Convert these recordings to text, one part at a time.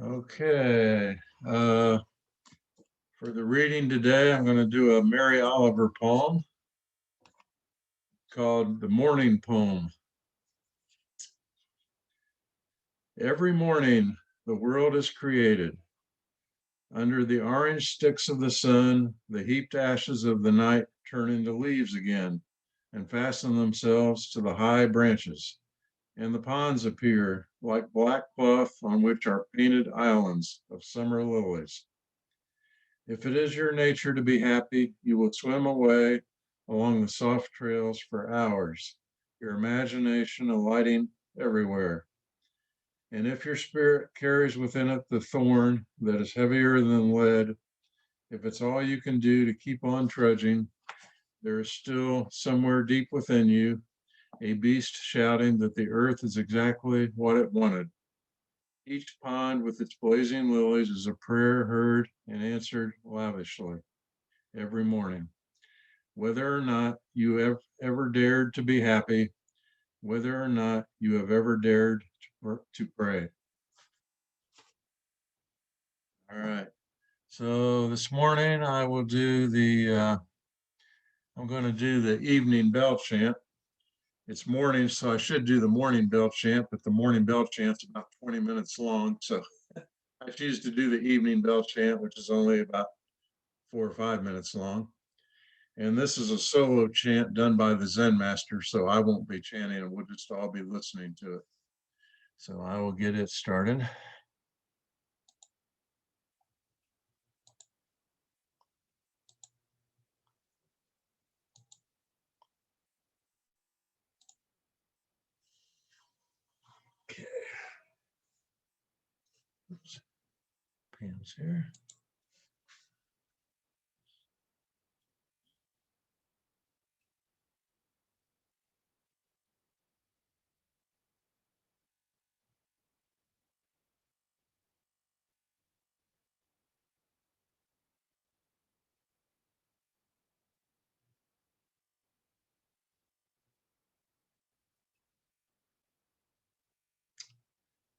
Okay. For the reading today, I'm going to do a Mary Oliver poem called The Morning Poem. Every morning, the world is created. Under the orange sticks of the sun, the heaped ashes of the night turn into leaves again and fasten themselves to the high branches. And the ponds appear like black cloth on which are painted islands of summer lilies. If it is your nature to be happy, you will swim away along the soft trails for hours, your imagination alighting everywhere. And if your spirit carries within it the thorn that is heavier than lead, if it's all you can do to keep on trudging, there is still somewhere deep within you a beast shouting that the earth is exactly what it wanted. Each pond with its blazing lilies is a prayer heard and answered lavishly every morning. Whether or not you have ever dared to be happy, whether or not you have ever dared to pray. All right. So this morning I will do I'm going to do the evening bell chant. It's morning, so I should do the morning bell chant, but the morning bell chant's about 20 minutes long. So I choose to do the evening bell chant, which is only about 4 or 5 minutes long. And this is a solo chant done by the Zen master, so I won't be chanting it. We'll just all be listening to it. So I will get it started. Okay. Oops. Pam's here.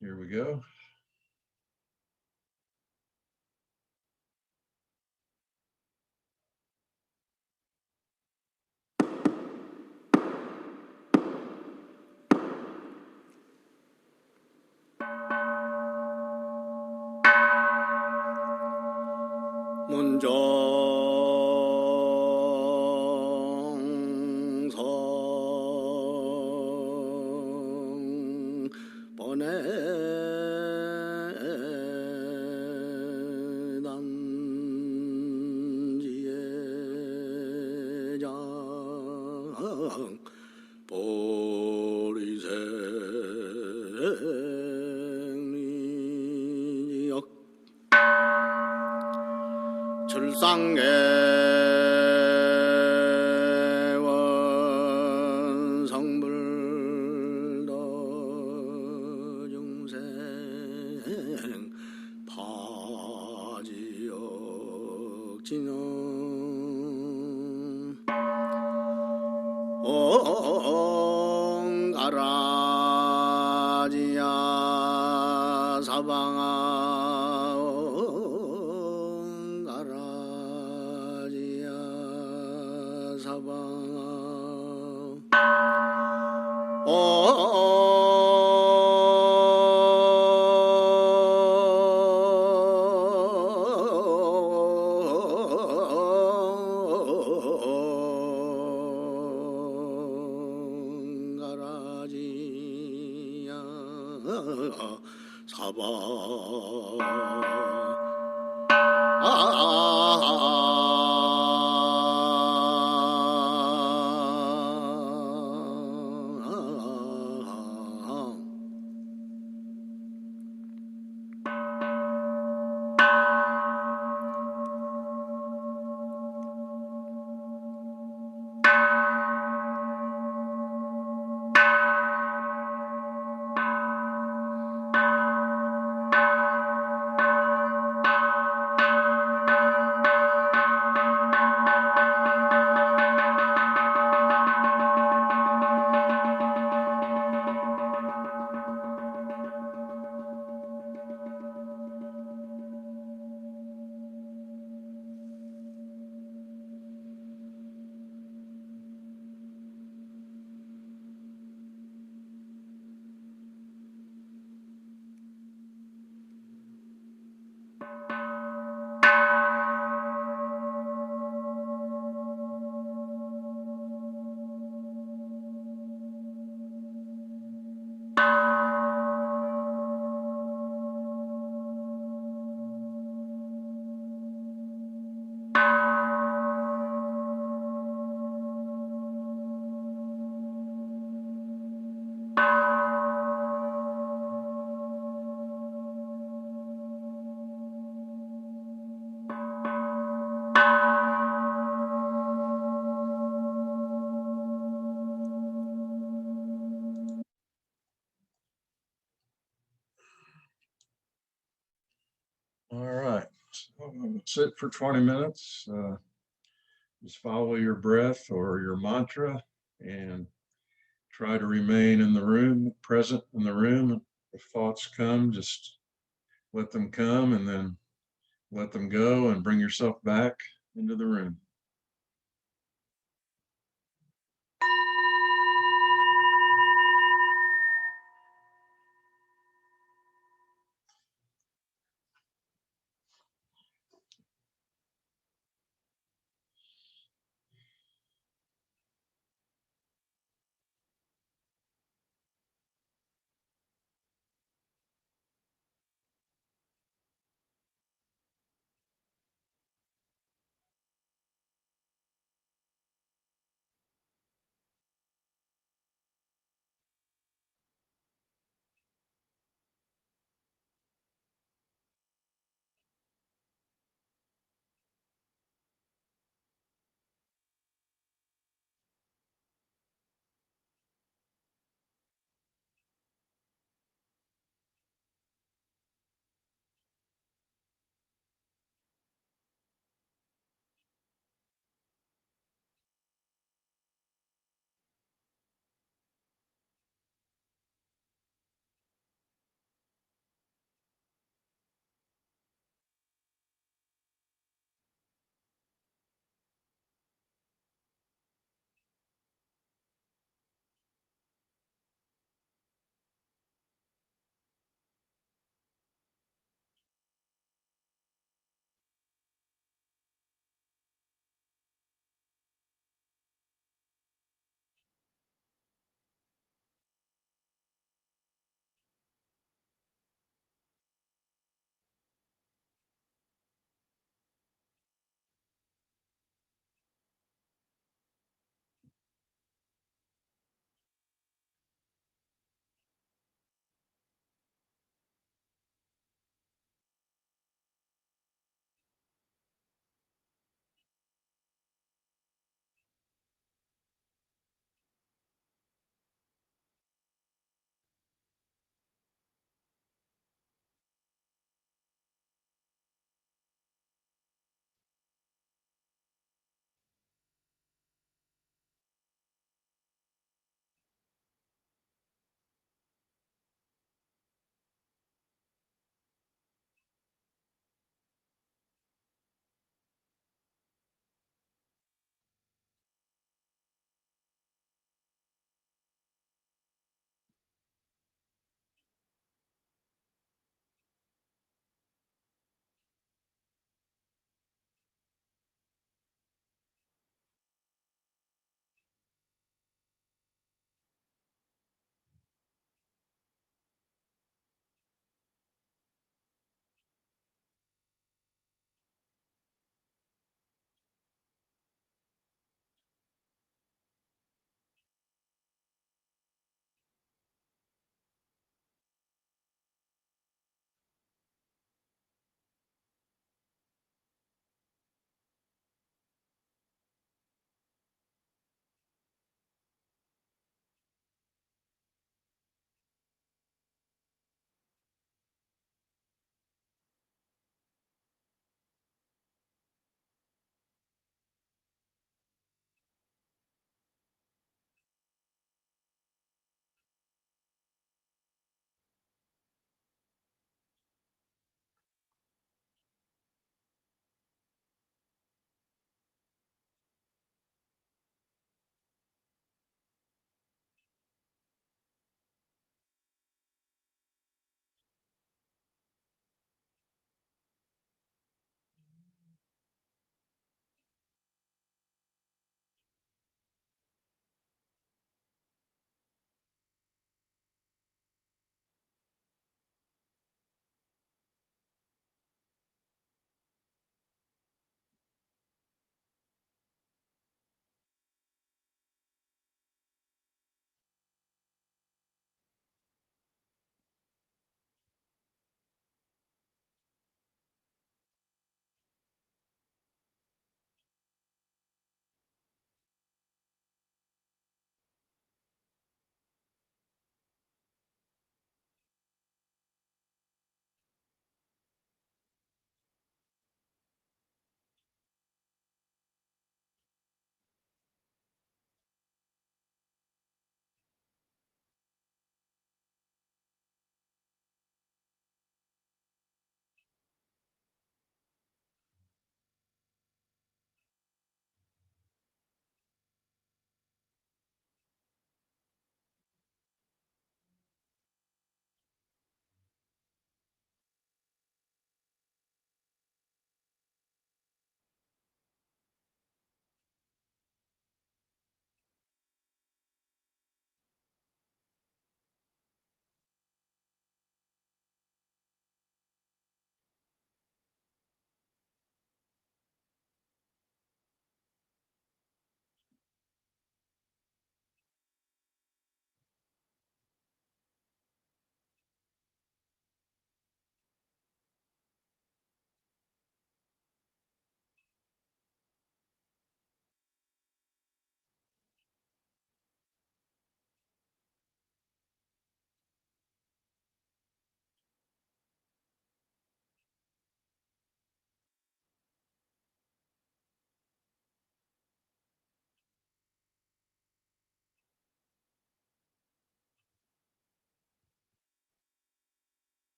Here we go. 문정성 보내단지의 장 보리생리역 출상계 원성불도 중생 파지역진영 옹가라지야 사방아 옹가라지야 사방아 사바 All right, so sit for 20 minutes. Just follow your breath or your mantra and try to remain in the room, present in the room. If thoughts come, just let them come and then let them go and bring yourself back into the room.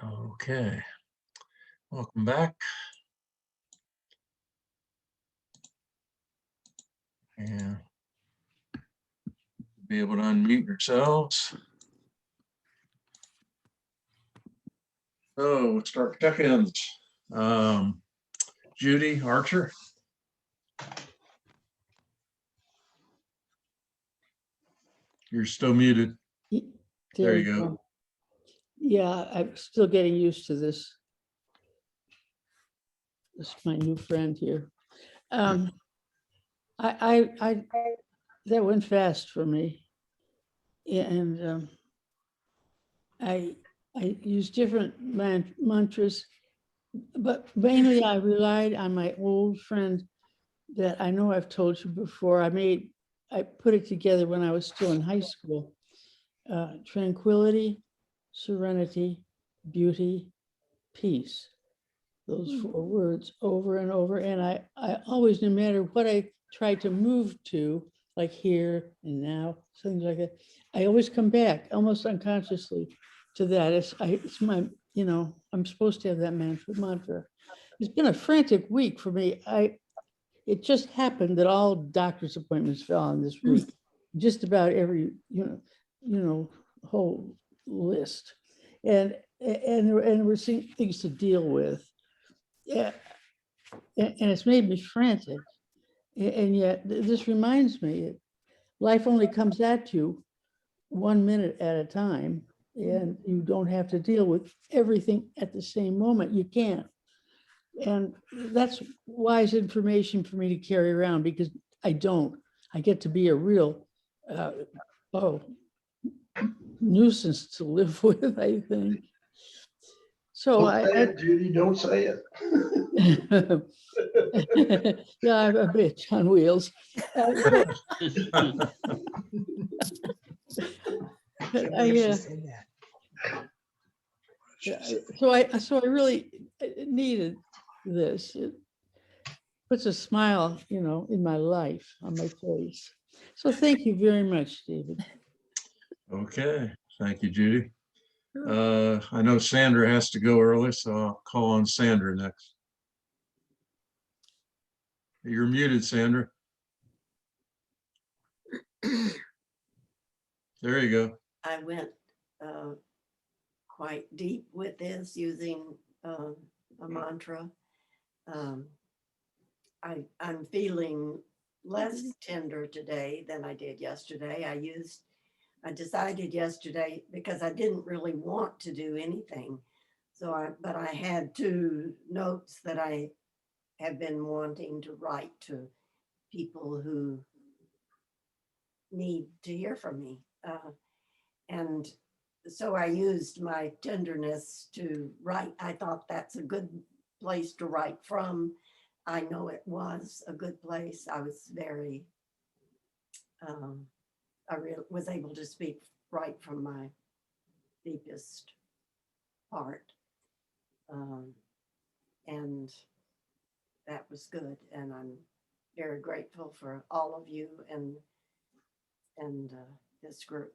Okay, welcome back. And be able to unmute yourselves. So let's start check-ins. Judy Archer. You're still muted. There you go. Yeah, I'm still getting used to this. This is my new friend here. I that went fast for me, and I use different mantras, but mainly I relied on my old friend that I know I've told you before. I put it together when I was still in high school. Tranquility, serenity, beauty, peace. Those 4 words over and over. And I always, no matter what I tried to move to, like here and now, things like that, I always come back almost unconsciously to that. It's my, I'm supposed to have that mantra. It's been a frantic week for me. It just happened that all doctor's appointments fell on this week. Just about every, whole list. And we're seeing things to deal with. Yeah, and it's made me frantic. And yet this reminds me, life only comes at you 1 minute at a time, and you don't have to deal with everything at the same moment. You can't. And that's wise information for me to carry around, because I get to be a real nuisance to live with, I think. So Don't say it, Judy, don't say it. yeah, I'm a bitch on wheels. So I really needed this. It puts a smile, in my life, on my face. So thank you very much, David. Okay, thank you, Judy. I know Sandra has to go early, so I'll call on Sandra next. You're muted, Sandra. There you go. I went quite deep with this using a mantra. I'm feeling less tender today than I did yesterday. I decided yesterday, because I didn't really want to do anything. But I had 2 notes that I have been wanting to write to people who need to hear from me. And so I used my tenderness to write. I thought that's a good place to write from. I know it was a good place. I was very, was able to speak right from my deepest heart. And that was good. And I'm very grateful for all of you and this group.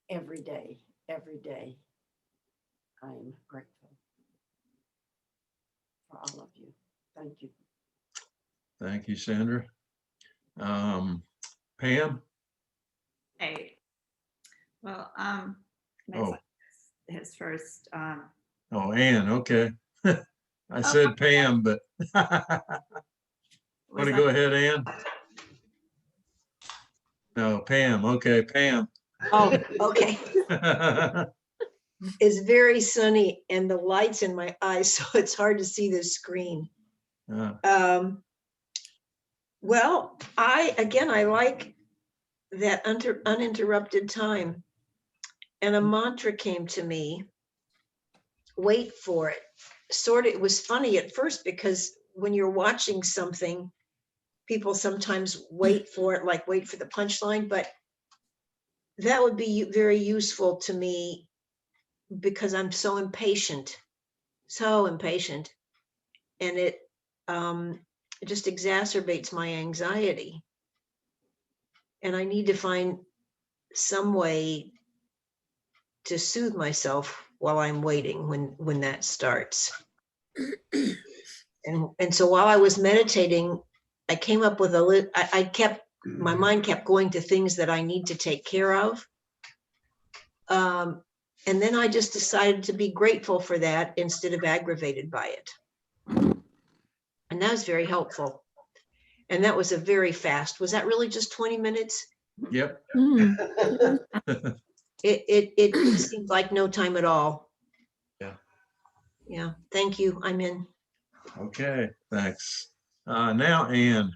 Every day, I'm grateful for all of you. Thank you. Thank you, Sandra. Pam? Hey, well, Oh. his first. Oh, Ann, okay. I said Pam, but want to go ahead, Ann? No, Pam. Okay, Pam. Oh, okay. It's very sunny and the light's in my eyes, so it's hard to see the screen. Well, I like that uninterrupted time. And a mantra came to me, wait for it. It was funny at first, because when you're watching something, people sometimes wait for it, like wait for the punchline, but that would be very useful to me, because I'm so impatient, and it just exacerbates my anxiety. And I need to find some way to soothe myself while I'm waiting when that starts. And so while I was meditating, I came up with my mind kept going to things that I need to take care of. And then I just decided to be grateful for that instead of aggravated by it. And that was very helpful. And that was was that really just 20 minutes? Yep. It seemed like no time at all. Yeah. Yeah, thank you. I'm in. Okay, thanks. Now Anne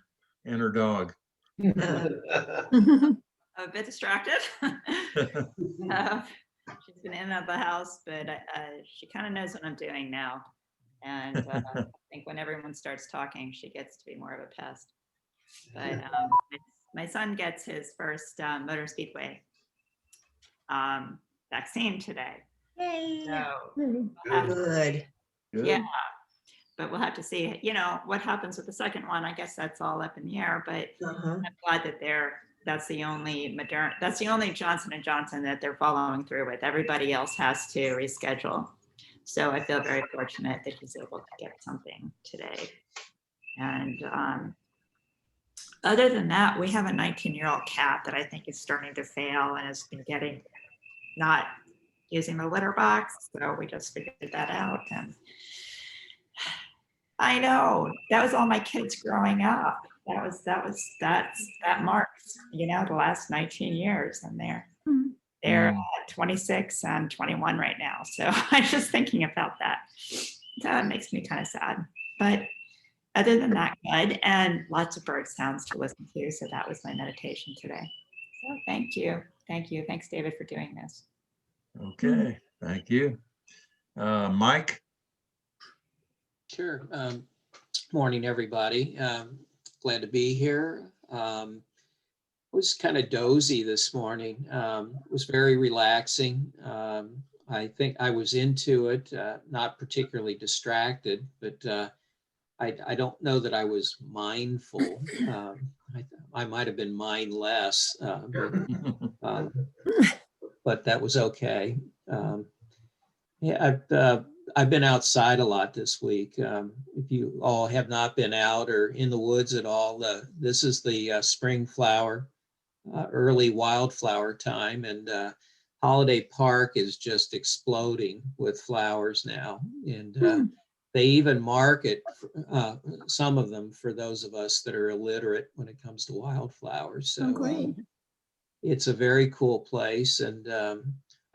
and her dog. I'm a bit distracted. She's been in and out of the house, but she kind of knows what I'm doing now. And I think when everyone starts talking, she gets to be more of a pest. But my son gets his first motor speedway vaccine today. Yay. So Good. Good. yeah, but we'll have to see, what happens with the second one. I guess that's all up in the air, but I'm glad that that's the only Johnson & Johnson that they're following through with. Everybody else has to reschedule. So I feel very fortunate that he's able to get something today. And other than that, we have a 19-year-old cat that I think is starting to fail and has been not using the litter box. So we just figured that out. And I know that was all my kids growing up. That marks, the last 19 years, and they're 26 and 21 right now. So I'm just thinking about that. That makes me kind of sad. But other than that, good. And lots of bird sounds to listen to. So that was my meditation today. So thank you. Thank you. Thanks, David, for doing this. Okay, thank you. Mike? Sure. Morning, everybody. Glad to be here. Was kind of dozy this morning. Was very relaxing. I think I was into it, not particularly distracted, but I don't know that I was mindful. I might have been mindless, but that was okay. I've been outside a lot this week. If you all have not been out or in the woods at all, this is the spring flower, early wildflower time, and Holiday Park is just exploding with flowers now. And they even market some of them for those of us that are illiterate when it comes to wildflowers. So it's a very cool place. And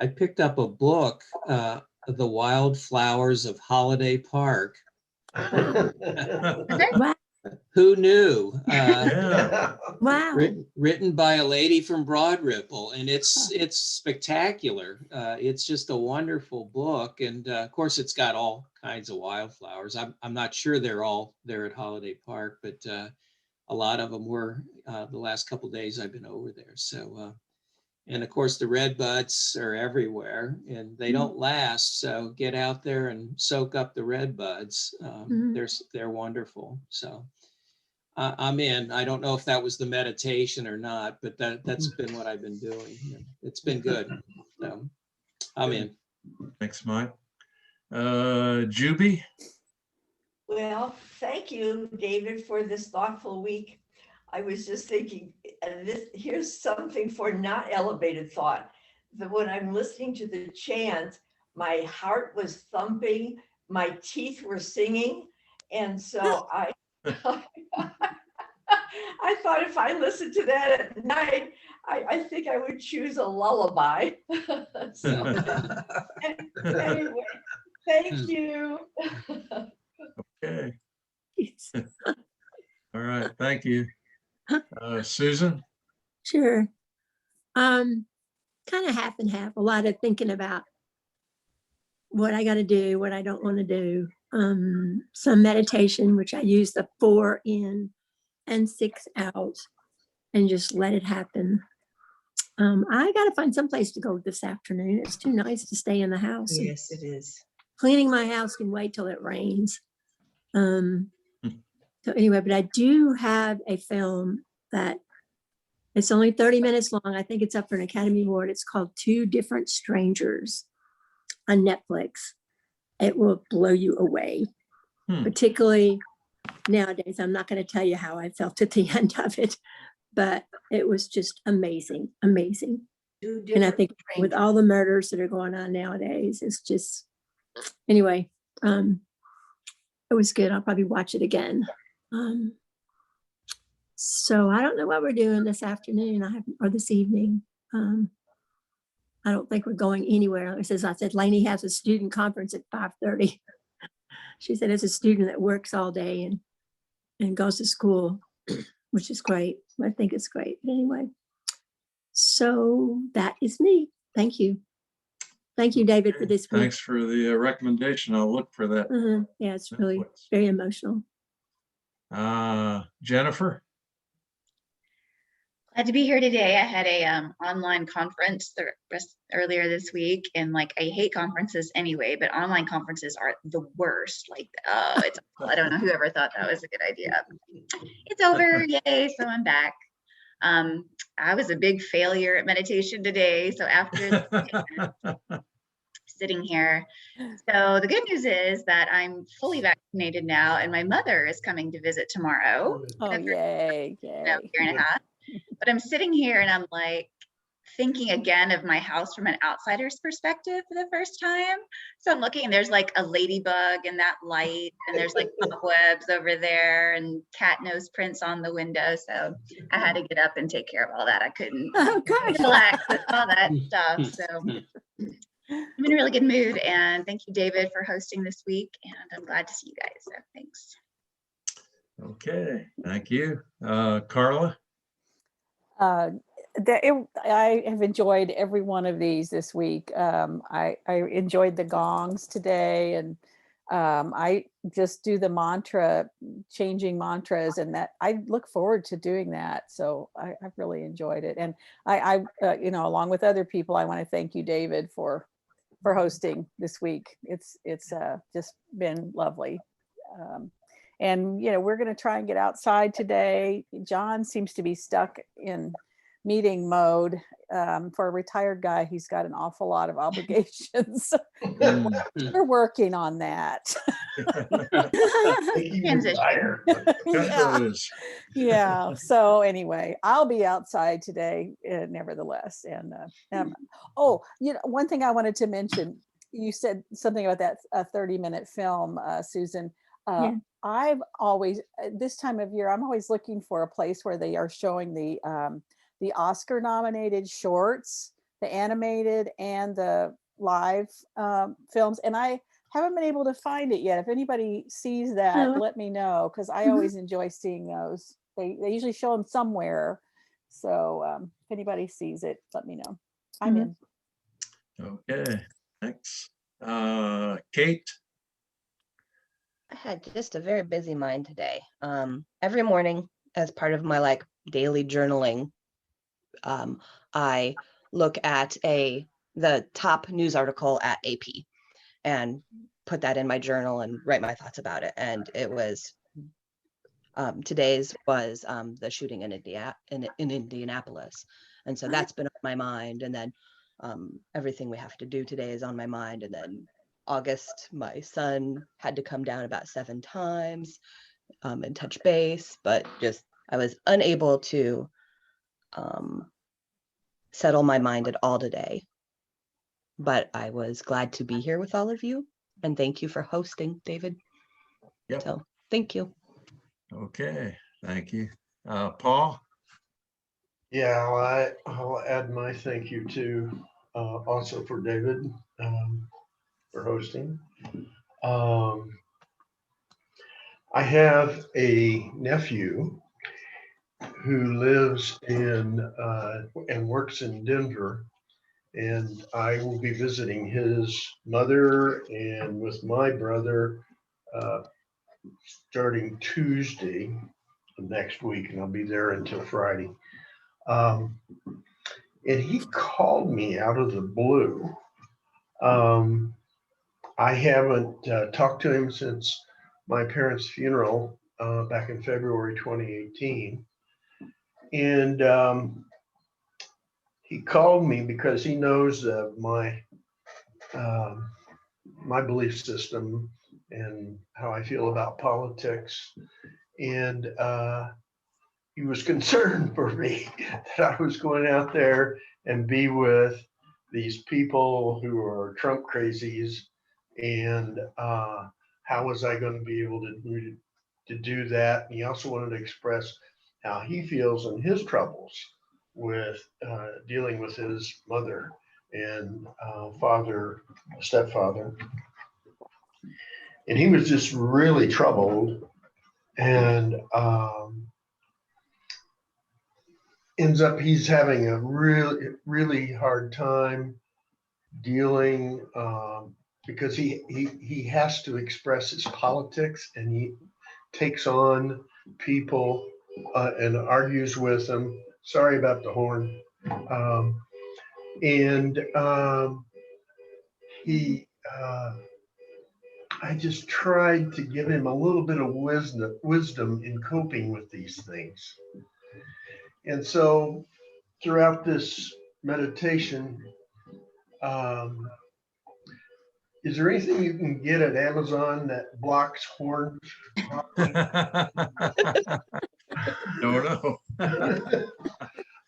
I picked up a book, The Wildflowers of Holiday Park. Who knew? Yeah. Wow. Written by a lady from Broad Ripple, and it's spectacular. It's just a wonderful book, and of course, it's got all kinds of wildflowers. I'm not sure they're all there at Holiday Park, but a lot of them were the last couple of days I've been over there. So, and of course, the red buds are everywhere, and they don't last. So get out there and soak up the red buds. They're wonderful. So. I'm in. I don't know if that was the meditation or not, but that's been what I've been doing. It's been good. So I'm in. Thanks, Mike. Juby? Well, thank you, David, for this thoughtful week. I was just thinking, here's something for not elevated thought. That when I'm listening to the chant, my heart was thumping, my teeth were singing, and so I thought if I listened to that at night, I think I would choose a lullaby. Anyway, thank you. Okay. All right, thank you. Susan? Sure. Kind of half and half. A lot of thinking about what I got to do, what I don't want to do. Some meditation, which I use the 4 in and 6 out, and just let it happen. I got to find some place to go this afternoon. It's too nice to stay in the house. Yes, it is. Cleaning my house can wait till it rains. So anyway, but I do have a film that it's only 30 minutes long. I think it's up for an Academy Award. It's called Two Different Strangers. on Netflix. It will blow you away, particularly nowadays. I'm not going to tell you how I felt at the end of it, but it was just amazing, amazing. And I think with all the murders that are going on nowadays, it's just, anyway, it was good. I'll probably watch it again. So I don't know what we're doing this afternoon or this evening. I don't think we're going anywhere. I said, Lainey has a student conference at 5:30. She said, it's a student that works all day and goes to school, which is great. I think it's great. But anyway, so that is me. Thank you. Thank you, David, for this week. Thanks for the recommendation. I'll look for that. Yeah, it's really very emotional. Jennifer? Glad to be here today. I had a online conference earlier this week, and like I hate conferences anyway, but online conferences are the worst. Like, it's I don't know who ever thought that was a good idea. It's over, yay! So I'm back. I was a big failure at meditation today. So after sitting here, so the good news is that I'm fully vaccinated now, and my mother is coming to visit tomorrow. Oh, yay! Year and a half. But I'm sitting here and I'm like thinking again of my house from an outsider's perspective for the first time. So I'm looking, and there's like a ladybug in that light, and there's like cobwebs over there and cat nose prints on the window. So I had to get up and take care of all that. I couldn't relax with all that stuff. So I'm in a really good mood, and thank you, David, for hosting this week. And I'm glad to see you guys. So thanks. Okay, thank you. Carla? I have enjoyed every one of these this week. I enjoyed the gongs today, and I just do the mantra, changing mantras, and that I look forward to doing that. So I've really enjoyed it. And I along with other people, I want to thank you, David, for hosting this week. It's just been lovely. And, we're going to try and get outside today. John seems to be stuck in meeting mode. For a retired guy, he's got an awful lot of obligations. We're working on that. Yeah. So anyway, I'll be outside today, nevertheless. And one thing I wanted to mention, you said something about that 30-minute film, Susan. I've always, this time of year, I'm always looking for a place where they are showing the Oscar nominated shorts, the animated and the live films. And I haven't been able to find it yet. If anybody sees that, let me know, because I always enjoy seeing those. They usually show them somewhere. So if anybody sees it, let me know. I'm in. Okay, thanks. Kate? I had just a very busy mind today. Every morning, as part of my daily journaling, I look at the top news article at AP and put that in my journal and write my thoughts about it. And it was today's was the shooting in Indianapolis, and so that's been on my mind. And then everything we have to do today is on my mind. And then August, my son had to come down about 7 times and touch base, but I was unable to settle my mind at all today. But I was glad to be here with all of you, and thank you for hosting, David. Yep. So thank you. Okay, thank you. Paul? Yeah, I'll add my thank you to also for David for hosting. I have a nephew who lives in and works in Denver, and I will be visiting his mother and with my brother starting Tuesday of next week, and I'll be there until Friday. And he called me out of the blue. I haven't talked to him since my parents' funeral back in February 2018. And he called me because he knows my my belief system and how I feel about politics. And he was concerned for me that I was going out there and be with these people who are Trump crazies, and how was I going to be able to do that? And he also wanted to express how he feels and his troubles with dealing with his mother and stepfather. And he was just really troubled, and ends up he's having a really hard time dealing, because he has to express his politics, and he takes on people and argues with them. Sorry about the horn. I just tried to give him a little bit of wisdom in coping with these things. And so throughout this meditation, is there anything you can get at Amazon that blocks horns? Don't know.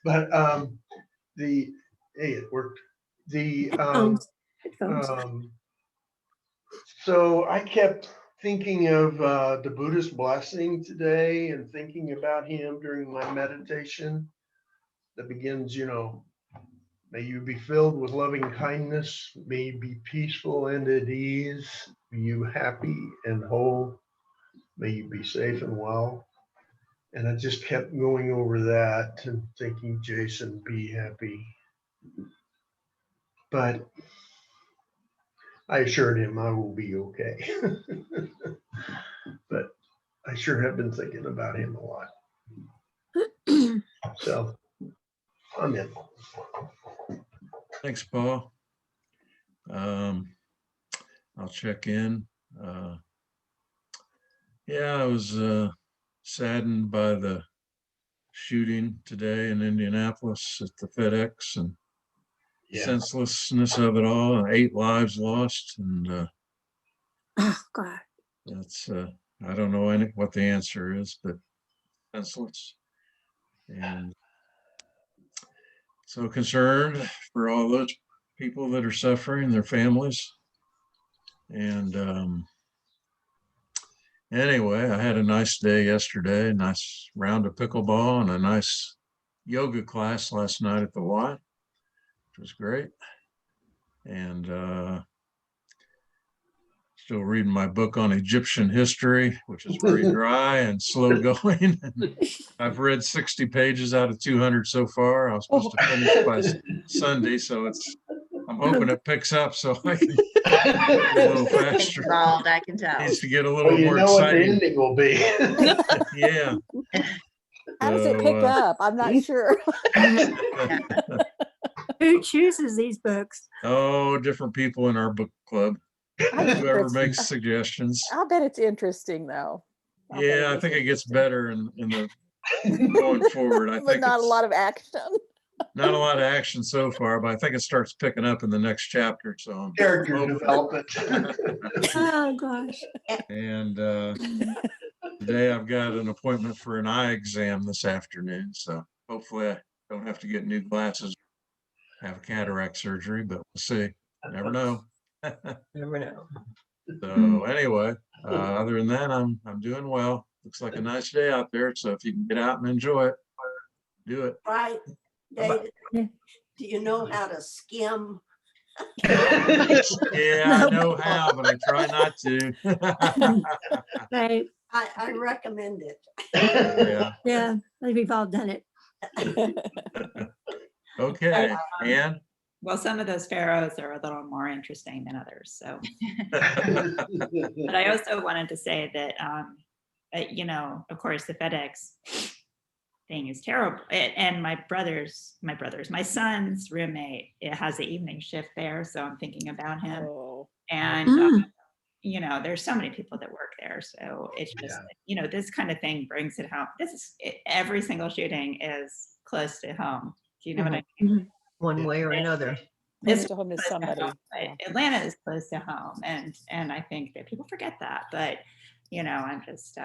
But hey, it worked. Headphones. So I kept thinking of the Buddhist blessing today, and thinking about him during my meditation that begins, may you be filled with loving kindness, may you be peaceful and at ease, be you happy and whole, may you be safe and well. And I just kept going over that and thinking, Jason, be happy. But I assured him I will be okay. But I sure have been thinking about him a lot. So I'm in. Thanks, Paul. I'll check in. Yeah, I was saddened by the shooting today in Indianapolis at the FedEx, and senselessness of it all. 8 lives lost, and Oh God. that's I don't know what the answer is, but senseless. And so concerned for all those people that are suffering, their families. And anyway, I had a nice day yesterday, a nice round of pickleball and a nice yoga class last night at the Y, which was great. And still reading my book on Egyptian history, which is very dry and slow going. I've read 60 pages out of 200 so far. I was supposed to finish by Sunday, so I'm hoping it picks up so I can a little faster. Involved, I can tell. Needs to get a little more know what the exciting. ending will be. Yeah. How does it pick up? I'm not sure. Who chooses these books? Oh, different people in our book club. Whoever makes suggestions. I'll bet it's interesting though. Yeah, I think it gets better in the going forward. I think not a lot of action. Not a lot of action so far, but I think it starts picking up in the next chapter. So character development. Oh gosh. And today I've got an appointment for an eye exam this afternoon. So hopefully I don't have to get new glasses, have cataract surgery, but we'll see. Never know. Never know. So anyway, other than that, I'm doing well. Looks like a nice day out there. So if you can get out and enjoy it, do it. Right. David, do you know how to skim? Yeah, I know how, but I try not to. Right. I recommend it. Yeah. Yeah, we've all done it. Okay, Ann? Well, some of those pharaohs are a little more interesting than others. So, but I also wanted to say that, of course, the FedEx thing is terrible. And my son's roommate, it has the evening shift there. So I'm thinking about him. Oh. And, there's so many people that work there. So it's just, this kind of thing brings it home. Every single shooting is close to home. Do you know what I mean? One way or another. close It's to home to close to somebody. home, but Atlanta is close to home, and I think that people forget that. But I'm just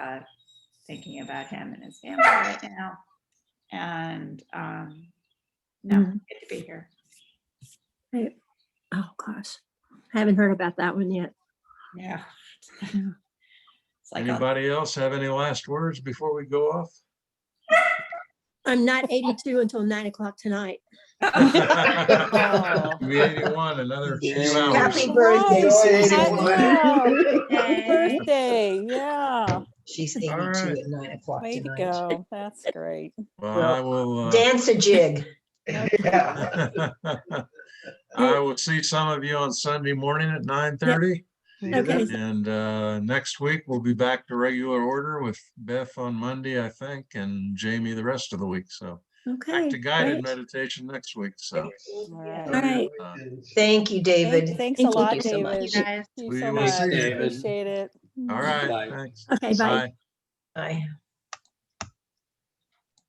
thinking about him and his family right now, and no, Mhm. good to be here. Right. Oh gosh, I haven't heard about that one yet. Yeah. Yeah. It's like Anybody else have any last words before we go off? I'm not 82 until 9 o'clock tonight. Oh. Be 81, another few Dang. hours. Happy birthday, Right. Susan. Happy birthday. Yeah. She's All 82 right. at 9 o'clock Way to tonight. go. That's great. Well, Well, I will. Dance a jig. Yeah. I will see some of you on Sunday morning at 9:30. See you Okay. then. And next week we'll be back to regular order with Beth on Monday, I think, and Jamie the rest of the week. So Okay. back to guided Great. meditation next week. So All right. All right. Thank you, David. Thanks Thank a lot, you so much. David. You guys. Thank you We so will much. see you. David. Appreciate it. All right. Bye. Thanks. Okay. Bye. Bye. Bye.